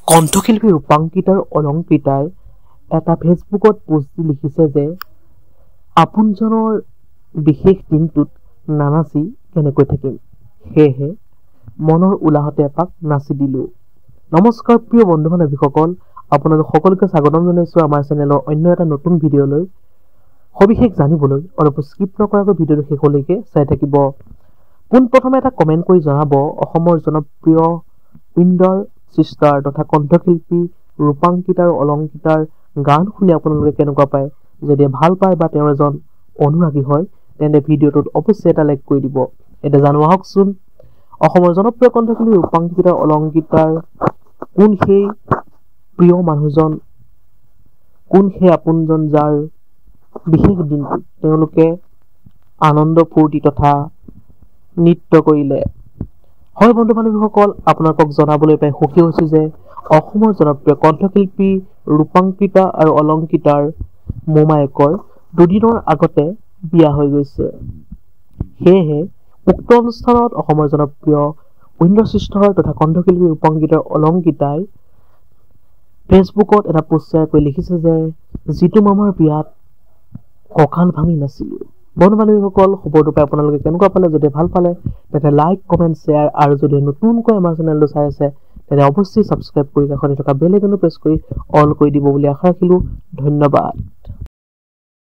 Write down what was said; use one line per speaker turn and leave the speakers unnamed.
কণ্ঠশিল্পী ৰূপাংকিতাৰ অলংকিতাই এটা ফেচবুকত পোষ্ট দি লিখিছে যে আপোনজনৰ বিশেষ দিনটোত নানাচি কেনেকৈ থাকিম, সেয়েহে মনৰ উলাহতে এপাক নাচি দিলো। নমস্কাৰ প্ৰিয় বন্ধু বান্ধৱীসকল, আপোনালোক সকলোকে স্বাগতম জনাইছোঁ আমাৰ চেনেলৰ অন্য এটা নতুন ভিডিঅ'লৈ। সবিশেষ জানিবলৈ অলপ স্কিপ নকৰাকৈ ভিডিঅ'টো শেষলৈকে চাই থাকিব। পোনপ্ৰথমে এটা কমেণ্ট কৰি জনাব অসমৰ জনপ্ৰিয় উইণ্ডাৰ চিষ্টাৰ তথা কণ্ঠশিল্পী ৰূপাংকিতাৰ অলংকিতাৰ গান শুনি আপোনালোকে কেনেকুৱা পায়। যদি ভাল পায় বা তেওঁৰ এজন অনুৰাগী হয় তেন্তে ভিডিঅ'টোত অৱশ্যে এটা লাইক কৰি দিব। এতিয়া জানো আহকচোন, অসমৰ জনপ্ৰিয় কণ্ঠশিল্পী ৰূপাংকিতাৰ অলংকিতাৰ কোন সেই প্ৰিয় মানুহজন, কোন সেই আপোনজন যাৰ বিশেষ দিনটোত তেওঁলোকে আনন্দ ফূৰ্তি তথা নৃত্য কৰিলে। হয় বন্ধু বান্ধৱীসকল, আপোনালোকক জনাবলৈ পাই সুখী হৈছোঁ যে অসমৰ জনপ্ৰিয় কণ্ঠশিল্পী ৰূপাংকিতা আৰু অলংকিতাৰ মোমায়েকৰ দুদিনৰ আগতে বিয়া হৈ গৈছে। সেয়েহে উক্ত অনুষ্ঠানত অসমৰ জনপ্ৰিয় উইণ্ডাৰ চিষ্টাৰ তথা কণ্ঠশিল্পী ৰূপাংকিতাৰ অলংকিতাই ফেচবুকত এটা পোষ্ট শ্বেয়াৰ কৰি লিখিছে যে যিটো মামাৰ বিয়াত কঁকাল ভাঙি নাছিলোঁ। বন্ধু বান্ধৱীসকল, খবৰটো পাই আপোনালোকে কেনেকুৱা পালে? যদি ভাল পালে তেন্তে লাইক, কমেণ্ট, শ্বেয়াৰ আৰু যদি নতুনকৈ আমাৰ চেনেলটো চাই আছে তেন্তে অৱশ্যেই ছাবস্ক্ৰাইব কৰি কাষতে থকা বেল আইকনটো প্ৰেছ কৰি অল কৰি দিব বুলি আশা ৰাখিলোঁ। ধন্যবাদ।